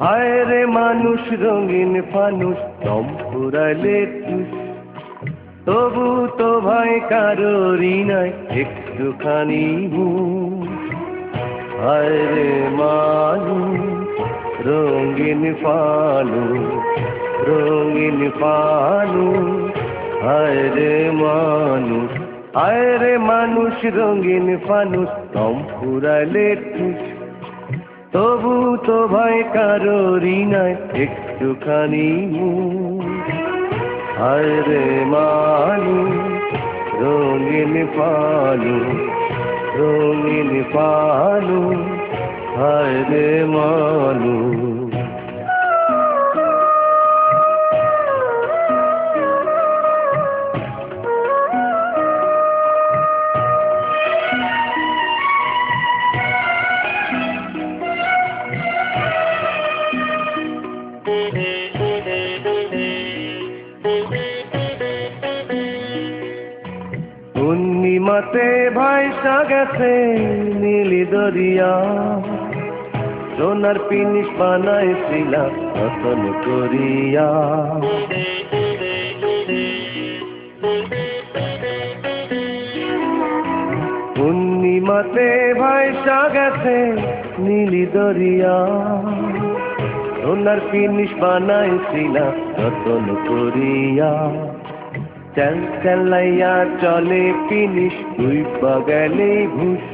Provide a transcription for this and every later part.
হায় রে মানুষ রঙিন ফানুষ দম ফুরাইলে তুষ, তবু তো ভাই কারোরই নাই একটুখানি হুঁশ। হায় রে মানুষ রঙিন ফানুষ, রঙিন ফানুষ, হায় রে মানুষ, হায় রে মানুষ রঙিন ফানুষ দম ফুরাইলে তুষ, তবু তো ভাই কারোরই নাই একটুখানি হুঁশ। হায় রে মানুষ রঙিন ফানুষ, রঙিন ফানুষ, হায় রে মানুষ। পূর্ণিমাতে ভাইসা গেছে নীলি দরিয়া, সোনার পিনিস বানাইছিলাম রতন করিয়া। পূর্ণিমাতে ভাইসা গেছে নীলি দরিয়া, সোনার পিনিস বানাইছিলাম রতন করিয়া। চল চলাইয়া চলে পিনিস ডুইবা গেলে ভুষ।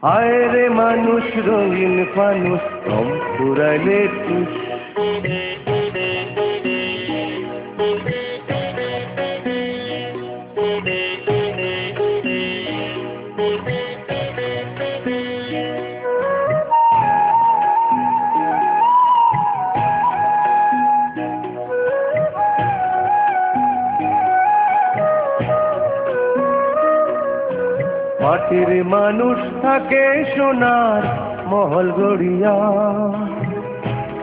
হায় রে মানুষ রঙিন ফানুষ দম ফুরাইলে তুষ। মাটির মানুষ থাকে সোনার মহল গড়িয়া,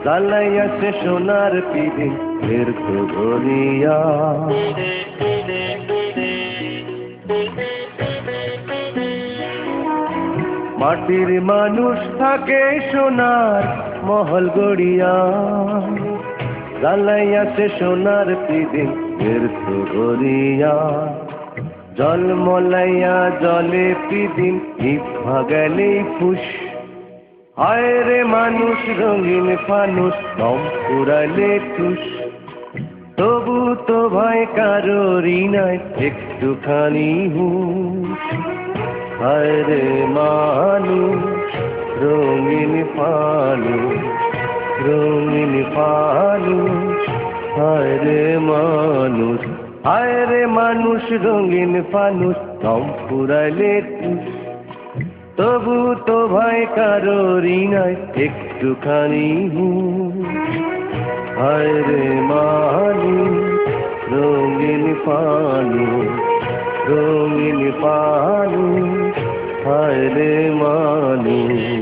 জ্বালাইয়া সে সোনার পিদিন ফের তো গড়িয়া। মাটির মানুষ থাকে সোনার মহল গড়িয়া, জ্বালাইয়া সে সোনার পিদিন ফের তো গড়িয়া। জল মলাইয়া জলে পিদিন নিভা গেলেই ফুস। হায় রে মানুষ রঙিন ফানুষ দম ফুরাইলে তুষ, তবু তো ভাই কারোরই নাই একটুখানি হুঁশ। হায় রে মানুষ রঙিন ফানুষ, রঙিন ফানুষ, হায় রে মানুষ, হায় রে মানুষ রঙিন ফানুষ দম ফুরাইলে তুষ, তবু তো ভাই কারোরই নাই একটুখানি হুঁশ। হায় রে মানুষ রঙিন ফানুষ, রঙিন ফানুষ, হায় রে মানুষ।